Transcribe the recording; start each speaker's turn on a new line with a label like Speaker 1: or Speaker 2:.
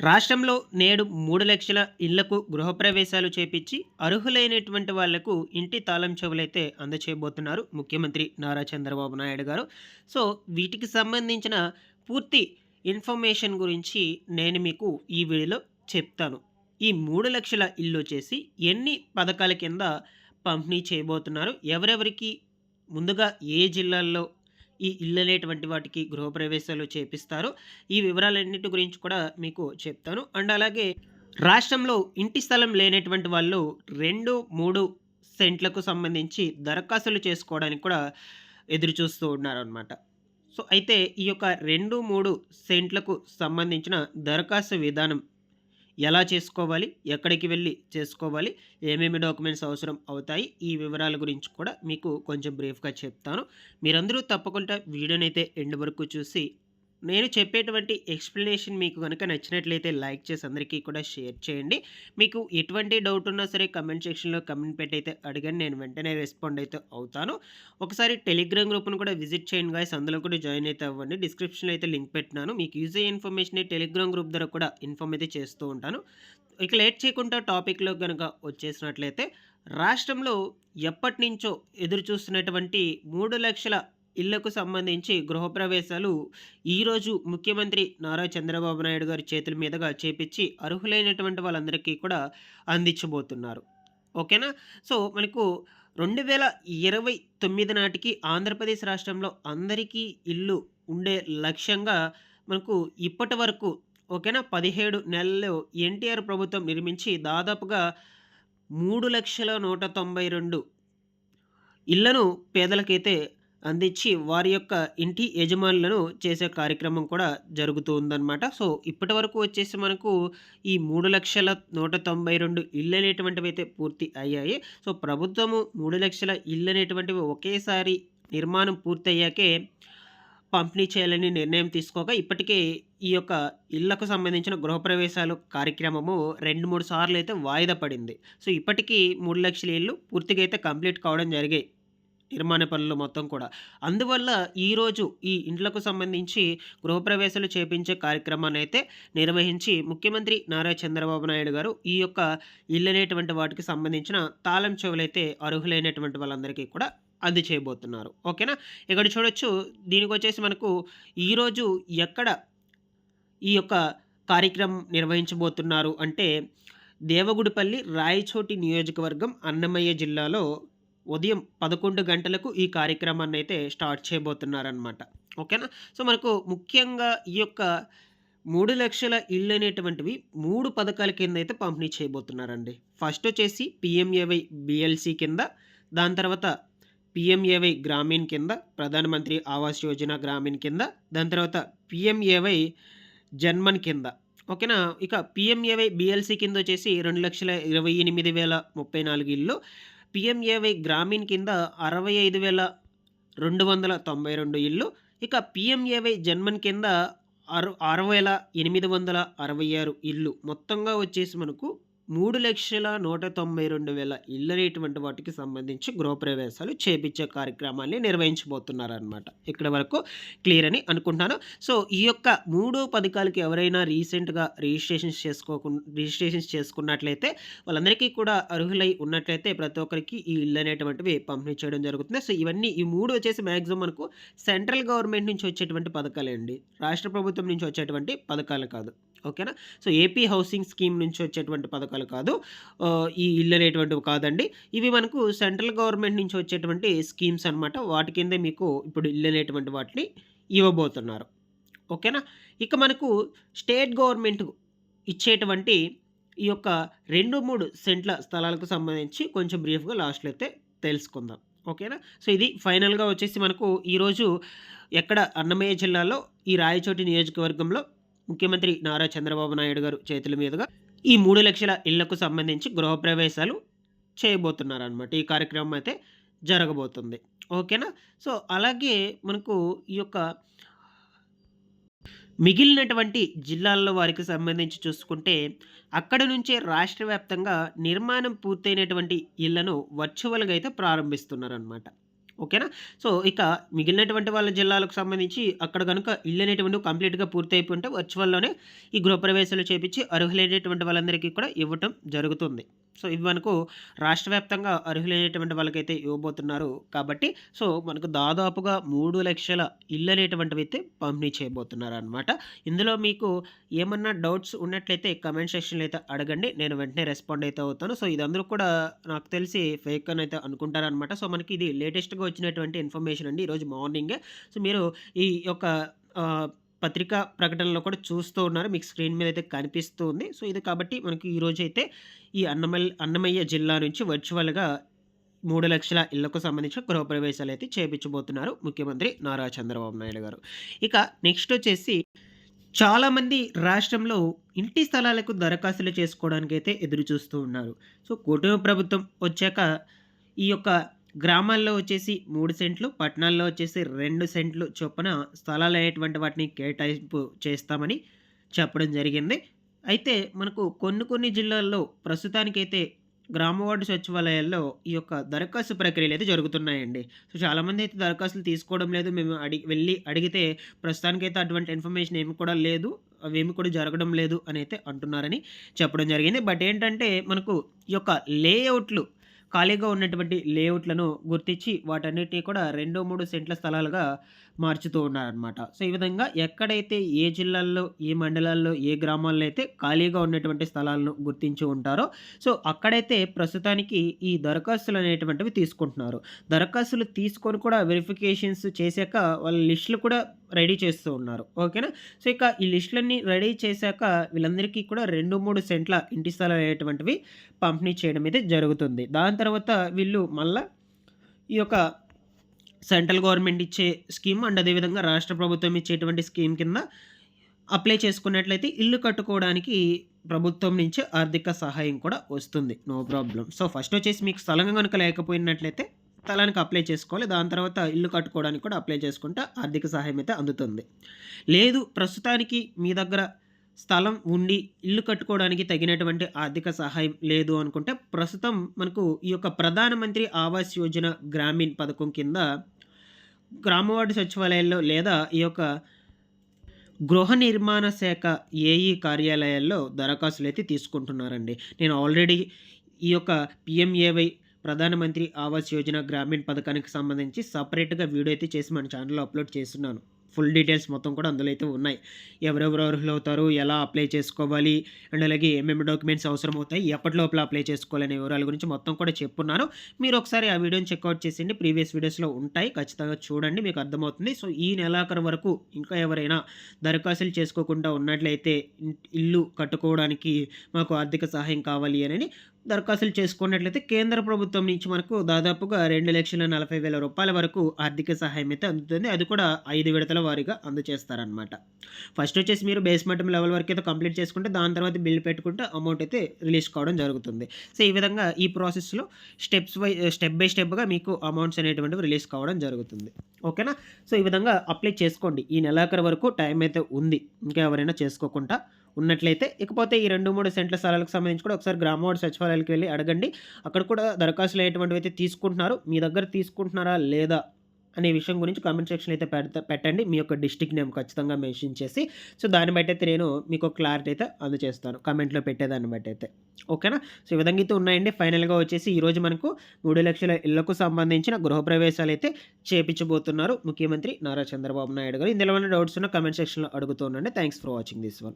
Speaker 1: రాష్ట్రంలో నేడు 3,00,000 ఇళ్లకు గృహప్రవేశాలు చేపించి అర్హులైనటువంటి వాళ్లకు ఇంటి తాళం చెవులైతే అందచేయబోతున్నారు ముఖ్యమంత్రి నారా చంద్రబాబు నాయుడు గారు. సో, వీటికి సంబంధించిన పూర్తి ఇన్ఫర్మేషన్ గురించి నేను మీకు ఈ వీడియోలో చెప్తాను. ఈ 3,00,000 ఇల్లు వచ్చేసి ఎన్ని పథకాల కింద పంపిణీ చేయబోతున్నారు? ఎవరెవరికి ముందుగా ఏ జిల్లాల్లో ఈ ఇళ్ళనేటువంటి వాటికి గృహప్రవేశాలు చేపిస్తారు. ఈ వివరాలన్నిటి గురించి కూడా మీకు చెప్తాను. అండ్ అలాగే రాష్ట్రంలో ఇంటి స్థలం లేనటువంటి వాళ్ళు 2, 3 సెంట్లకు సంబంధించి దరఖాస్తులు చేసుకోవడానికి కూడా ఎదురు చూస్తూ ఉన్నారనమాట. సో, అయితే ఈ యొక్క 2, 3 సెంట్లకు సంబంధించిన దరఖాస్తు విధానం ఎలా చేసుకోవాలి? ఎక్కడికి వెళ్లి చేసుకోవాలి? ఏమేమి డాక్యుమెంట్స్ అవసరం అవుతాయి? ఈ వివరాల గురించి కూడా మీకు కొంచెం బ్రీఫ్‌గా చెప్తాను. మీరందరూ తప్పకుండా వీడియోనైతే ఎండ్ వరకు చూసి, నేను చెప్పేటువంటి ఎక్స్‌ప్లనేషన్ మీకు గనుక నచ్చినట్లయితే లైక్ చేసి అందరికీ కూడా షేర్ చేయండి. మీకు ఎటువంటి డౌట్ ఉన్నా సరే కామెంట్ సెక్షన్‌లో కామెంట్ పెట్టి అయితే అడగండి. నేను వెంటనే రెస్పాండ్ అయితే అవుతాను. ఒకసారి టెలిగ్రామ్ గ్రూప్‌ను కూడా విజిట్ చేయండి గాయ్స్. అందులో కూడా జాయిన్ అయితే అవ్వండి. డిస్క్రిప్షన్‌లో అయితే లింక్ పెట్టినాను. మీకు యూజ్ అయ్యే ఇన్ఫర్మేషన్‌ని టెలిగ్రామ్ గ్రూప్ ద్వారా కూడా ఇన్ఫార్మ్ అయితే చేస్తూ ఉంటాను. ఇక లేట్ చేయకుండా టాపిక్‌లోకి గనుక వచ్చేసినట్లయితే, రాష్ట్రంలో ఎప్పటినుంచో ఎదురు చూస్తున్నటువంటి 3,00,000 ఇళ్లకు సంబంధించి గృహప్రవేశాలు ఈరోజు ముఖ్యమంత్రి నారా చంద్రబాబు నాయుడు గారి చేతుల మీదుగా చేపిచ్చి అర్హులైనటువంటి వాళ్ళందరికీ కూడా అందించబోతున్నారు. ఓకేనా? సో, మనకు 2029 నాటికి ఆంధ్రప్రదేశ్ రాష్ట్రంలో అందరికీ ఇల్లు ఉండే లక్ష్యంగా మనకు ఇప్పటి వరకు ఓకేనా 17 నెలల్లో ఎన్టీఆర్ ప్రభుత్వం నిర్మించి దాదాపుగా 3,192 ఇళ్లను పేదలకైతే అందించి వారి యొక్క ఇంటి యజమానులను చేసే కార్యక్రమం కూడా జరుగుతూ ఉందన్నమాట. సో, ఇప్పటివరకు వచ్చేసి మనకు ఈ 3,192 ఇళ్ళనేటువంటివైతే పూర్తి అయ్యాయి. సో, ప్రభుత్వము 3,00,000 ఇళ్ళనేటువంటివి ఒకేసారి నిర్మాణం పూర్తయ్యాకే పంపిణీ చేయాలని నిర్ణయం తీసుకోగా ఇప్పటికే ఈ యొక్క ఇళ్లకు సంబంధించిన గృహప్రవేశాలు కార్యక్రమము 2, 3 సార్లయితే వాయిదా పడింది. సో, ఇప్పటికి 3,00,000 ఇళ్ళు పూర్తిగా అయితే కంప్లీట్ కావడం జరిగాయి. నిర్మాణ పనులు మొత్తం కూడా. అందువల్ల ఈరోజు ఈ ఇండ్లకు సంబంధించి గృహప్రవేశాలు చేపించే కార్యక్రమాన్నయితే నిర్వహించి ముఖ్యమంత్రి నారా చంద్రబాబు నాయుడు గారు ఈ యొక్క ఇళ్ళనేటువంటి వాటికి సంబంధించిన తాళం చెవులైతే అర్హులైనటువంటి వాళ్ళందరికీ కూడా అందజేయబోతున్నారు. ఓకేనా? ఇక్కడ చూడొచ్చు దీనికొచ్చేసి మనకు ఈరోజు ఎక్కడ ఈ యొక్క కార్యక్రమం నిర్వహించబోతున్నారు అంటే, దేవగుడిపల్లి, రాయచోటి నియోజకవర్గం, అన్నమయ్య జిల్లాలో ఉదయం 11 గంటలకు ఈ కార్యక్రమాన్నయితే స్టార్ట్ చేయబోతున్నారనమాట. ఓకేనా? సో, మనకు ముఖ్యంగా ఈ యొక్క 3,00,000 ఇళ్ళనేటువంటివి 3 పథకాల కిందయితే పంపిణీ చేయబోతున్నారండి. ఫస్ట్ వచ్చేసి పీఎంఏవై బీఎల్సీ కింద, దాని తర్వాత పీఎంఏవై గ్రామీణ్ కింద, ప్రధానమంత్రి ఆవాస్ యోజన గ్రామీణ్ కింద, దాని తర్వాత పీఎంఏవై జన్మన్ కింద. ఓకేనా? ఇక పీఎంఏవై బీఎల్సీ కింద వచ్చేసి 2,28,034 ఇళ్ళు. పీఎంఏవై గ్రామీణ్ కింద 65,292 ఇళ్ళు. ఇక పీఎంఏవై జన్మన్ కింద 6,866 ఇళ్ళు. మొత్తంగా వచ్చేసి మనకు 3,192,000 ఇళ్ళనేటువంటి వాటికి సంబంధించి గృహప్రవేశాలు చేపిచ్చే కార్యక్రమాన్ని నిర్వహించబోతున్నారనమాట. ఇక్కడి వరకు క్లియర్ అని అనుకుంటాను. సో, ఈ యొక్క 3 పథకాలకి ఎవరైనా రీసెంట్‌గా రిజిస్ట్రేషన్స్ చేసుకున్నట్లయితే వాళ్ళందరికీ కూడా అర్హులై ఉన్నట్లయితే ప్రతి ఒక్కరికి ఈ ఇళ్ళనేటువంటివి పంపిణీ చేయడం జరుగుతుంది. సో, ఇవన్నీ ఈ 3 వచ్చేసి మాక్సిమం మనకు సెంట్రల్ గవర్నమెంట్ నుంచి వచ్చేటువంటి పథకాలే అండి. రాష్ట్ర ప్రభుత్వం నుంచి వచ్చేటువంటి పథకాలు కాదు. ఓకేనా? సో, ఏపీ హౌసింగ్ స్కీమ్ నుంచి వచ్చేటువంటి పథకాలు కాదు. ఈ ఇల్లు అనేటువంటివి కాదండి. ఇవి మనకు సెంట్రల్ గవర్నమెంట్ నుంచి వచ్చేటువంటి స్కీమ్స్ అనమాట. వాటి కిందే మీకు ఇప్పుడు ఇల్లు అనేటువంటి వాటిని ఇవ్వబోతున్నారు. ఓకేనా? ఇక మనకు స్టేట్ గవర్నమెంట్ ఇచ్చేటువంటి ఈ యొక్క 2, 3 సెంట్ల స్థలాలకు సంబంధించి కొంచెం బ్రీఫ్‌గా లాస్ట్‌లో అయితే తెలుసుకుందాం. ఓకేనా? సో, ఇది ఫైనల్‌గా వచ్చేసి మనకు ఈరోజు ఎక్కడ అన్నమయ్య జిల్లాలో ఈ రాయచోటి నియోజకవర్గంలో ముఖ్యమంత్రి నారా చంద్రబాబు నాయుడు గారు చేతుల మీదుగా ఈ 3,00,000 ఇళ్లకు సంబంధించి గృహప్రవేశాలు చేయబోతున్నారనమాట. ఈ కార్యక్రమం అయితే జరగబోతుంది. ఓకేనా? సో, అలాగే మనకు ఈ యొక్క మిగిలినటువంటి జిల్లాల్లో వారికి సంబంధించి చూసుకుంటే, అక్కడ నుంచే రాష్ట్ర వ్యాప్తంగా నిర్మాణం పూర్తయినటువంటి ఇళ్లను వర్చువల్‌గా అయితే ప్రారంభిస్తున్నారనమాట. ఓకేనా? సో, ఇక మిగిలినటువంటి వాళ్ళ జిల్లాలకు సంబంధించి అక్కడ గనుక ఇళ్ళనేటువంటివి కంప్లీట్‌గా పూర్తయిపోయి ఉంటే వర్చువల్‌లోనే ఈ గృహప్రవేశాలు చేపిచ్చి అర్హులైనటువంటి వాళ్ళందరికీ కూడా ఇవ్వటం జరుగుతుంది. సో, ఇవి మనకు రాష్ట్ర వ్యాప్తంగా అర్హులైనటువంటి వాళ్ళకైతే ఇవ్వబోతున్నారు కాబట్టి, సో, మనకు దాదాపుగా 3,00,000 ఇళ్ళనేటువంటివైతే పంపిణీ చేయబోతున్నారనమాట. ఇందులో మీకు ఏమన్నా డౌట్స్ ఉన్నట్లయితే కామెంట్ సెక్షన్‌లో అయితే అడగండి. నేను వెంటనే రెస్పాండ్ అయితే అవుతాను. సో, ఇదందరూ కూడా నాకు తెలిసి ఫేక్ అనైతే అనుకుంటారనమాట. సో, మనకి ఇది లేటెస్ట్‌గా వచ్చినటువంటి ఇన్ఫర్మేషన్ అండి. ఈరోజు మార్నింగే. సో, మీరు ఈ యొక్క ఆహ్, పత్రికా ప్రకటనలో కూడా చూస్తూ ఉన్నారు. మీకు స్క్రీన్ మీద అయితే కనిపిస్తూ ఉంది. సో, ఇది కాబట్టి మనకి ఈరోజైతే ఈ అన్నమయ్య జిల్లా నుంచి వర్చువల్‌గా 3,00,000 ఇళ్లకు సంబంధించిన గృహప్రవేశాలైతే చేపించబోతున్నారు ముఖ్యమంత్రి నారా చంద్రబాబు నాయుడు గారు. ఇక నెక్స్టొచ్చేసి చాలామంది రాష్ట్రంలో ఇంటి స్థలాలకు దరఖాస్తులు చేసుకోవడానికైతే ఎదురు చూస్తూ ఉన్నారు. సో, కూటమి ప్రభుత్వం వచ్చాక ఈ యొక్క గ్రామాల్లో వచ్చేసి 3 సెంట్లు, పట్టణాల్లో వచ్చేసి 2 సెంట్లు చొప్పున స్థలాలనేటువంటి వాటిని కేటాయింపు చేస్తామని చెప్పడం జరిగింది. అయితే మనకు కొన్ని జిల్లాల్లో ప్రస్తుతానికైతే గ్రామ వార్డు సచివాలయాల్లో ఈ యొక్క దరఖాస్తు ప్రక్రియలైతే జరుగుతున్నాయండి. సో, చాలామంది అయితే దరఖాస్తులు తీసుకోవడం లేదు. మేము వెళ్లి అడిగితే ప్రస్తుతానికైతే అటువంటి ఇన్ఫర్మేషన్ ఏమి కూడా లేదు. అవేమి కూడా జరగడం లేదు అనైతే అంటున్నారని చెప్పడం జరిగింది. బట్ ఏంటంటే మనకు ఈ యొక్క లేఅవుట్లు ఖాళీగా ఉన్నటువంటి లేఅవుట్‌లను గుర్తించి వాటన్నిటిని కూడా 2, 3 సెంట్ల స్థలాలుగా మార్చుతూ ఉన్నారనమాట. సో, ఈ విధంగా ఎక్కడైతే ఏ జిల్లాల్లో, ఏ మండలాల్లో, ఏ గ్రామాల్లో అయితే ఖాళీగా ఉన్నటువంటి స్థలాలను గుర్తించి ఉంటారో, సో, అక్కడైతే ప్రస్తుతానికి ఈ దరఖాస్తులనేటువంటివి తీసుకుంటున్నారు. దరఖాస్తులు తీసుకొని కూడా వెరిఫికేషన్స్ చేశాక వాళ్ళ లిస్టులు కూడా రెడీ చేస్తూ ఉన్నారు. ఓకేనా? సో, ఇక ఈ లిస్టులన్నీ రెడీ చేశాక వీళ్ళందరికీ కూడా 2, 3 సెంట్ల ఇంటి స్థలాలనేటువంటివి పంపిణీ చేయడం అయితే జరుగుతుంది. దాని తర్వాత వీళ్ళు మళ్ళా ఈ యొక్క సెంట్రల్ గవర్నమెంట్ ఇచ్చే స్కీమ్ అండ్ అదేవిధంగా రాష్ట్ర ప్రభుత్వం ఇచ్చేటువంటి స్కీమ్ కింద అప్లై చేసుకున్నట్లయితే ఇల్లు కట్టుకోవడానికి ప్రభుత్వం నుంచి ఆర్థిక సహాయం కూడా వస్తుంది. No problem. సో, ఫస్ట్ వచ్చేసి మీకు స్థలం గనుక లేకపోయినట్లయితే స్థలానికి అప్లై చేసుకోవాలి. దాని తర్వాత ఇల్లు కట్టుకోవడానికి కూడా అప్లై చేసుకుంటే ఆర్థిక సహాయం అయితే అందుతుంది. లేదు ప్రస్తుతానికి మీ దగ్గర స్థలం ఉండి ఇల్లు కట్టుకోవడానికి తగినటువంటి ఆర్థిక సహాయం లేదు అనుకుంటే ప్రస్తుతం మనకు ఈ యొక్క ప్రధానమంత్రి ఆవాస్ యోజన గ్రామీణ్ పథకం కింద గ్రామ వార్డు సచివాలయాల్లో లేదా ఈ యొక్క గృహ నిర్మాణ శాఖ ఏఈ కార్యాలయాల్లో దరఖాస్తులైతే తీసుకుంటున్నారండి. నేను ఆల్రెడీ ఈ యొక్క పీఎంఏవై ప్రధానమంత్రి ఆవాస్ యోజన గ్రామీణ్ పథకానికి సంబంధించి సెపరేట్‌గా వీడియో అయితే చేసి మన ఛానెల్‌లో అప్‌లోడ్ చేసున్నాను. ఫుల్ డీటెయిల్స్ మొత్తం కూడా అందులో అయితే ఉన్నాయి. ఎవరెవరు అర్హులవుతారు, ఎలా అప్లై చేసుకోవాలి, అండ్ అలాగే ఏమేమి డాక్యుమెంట్స్ అవసరమవుతాయి, ఎప్పటిలోపల అప్లై చేసుకోవాలనే వివరాల గురించి మొత్తం కూడా చెప్పున్నాను. మీరు ఒకసారి ఆ వీడియోని చెక్‌ఔట్ చేసేయండి. ప్రీవియస్ వీడియోస్‌లో ఉంటాయి. ఖచ్చితంగా చూడండి. మీకు అర్థమవుతుంది. సో, ఈ నెలాఖరు వరకు ఇంకా ఎవరైనా దరఖాస్తులు చేసుకోకుండా ఉన్నట్లయితే ఇల్లు కట్టుకోవడానికి మాకు ఆర్థిక సహాయం కావాలి అని దరఖాస్తులు చేసుకున్నట్లయితే కేంద్ర ప్రభుత్వం నుంచి మనకు దాదాపుగా రూ. 2,40,000 వరకు ఆర్థిక సహాయం అయితే అందుతుంది. అది కూడా 5 విడతల వారీగా అందజేస్తారనమాట. ఫస్ట్ వచ్చేసి మీరు బేస్ మట్టం లెవెల్ వరకు అయితే కంప్లీట్ చేసుకుంటే దాని తర్వాత బిల్ పెట్టుకుంటే అమౌంట్ అయితే రిలీజ్ కావడం జరుగుతుంది. సో, ఈ విధంగా ఈ ప్రాసెస్‌లో స్టెప్ బై స్టెప్‌గా మీకు అమౌంట్స్ అనేటువంటివి రిలీజ్ కావడం జరుగుతుంది. ఓకేనా? సో, ఈ విధంగా అప్లై చేసుకోండి. ఈ నెలాఖరు వరకు టైం అయితే ఉంది. ఇంకా ఎవరైనా చేసుకోకుండా ఉన్నట్లయితే. ఇకపోతే ఈ 2, 3 సెంట్ల స్థలాలకు సంబంధించి కూడా ఒకసారి గ్రామ వార్డు సచివాలయాలకు వెళ్లి అడగండి. అక్కడ కూడా దరఖాస్తులు అయ్యేటువంటివైతే తీసుకుంటున్నారు. మీ దగ్గర తీసుకుంటున్నారా లేదా అనే విషయం గురించి కామెంట్ సెక్షన్‌లో అయితే పెట్టండి. మీ యొక్క డిస్ట్రిక్ట్ నేమ్ ఖచ్చితంగా మెన్షన్ చేసి. సో, దాన్ని బట్టయితే నేను మీకు క్లారిటీ అయితే అందజేస్తాను. కామెంట్‌లో పెట్టేదాన్ని బట్టయితే. ఓకేనా? సో, ఈ విధంగా అయితే ఉన్నాయండి. ఫైనల్‌గా వచ్చేసి ఈరోజు మనకు 3,00,000 ఇళ్లకు సంబంధించిన గృహప్రవేశాలైతే చేపించబోతున్నారు ముఖ్యమంత్రి నారా చంద్రబాబు నాయుడు గారు. ఇందులో ఏమైనా డౌట్స్ ఉన్నా కామెంట్ సెక్షన్‌లో అడుగుతూ ఉండండి. Thanks for watching this one.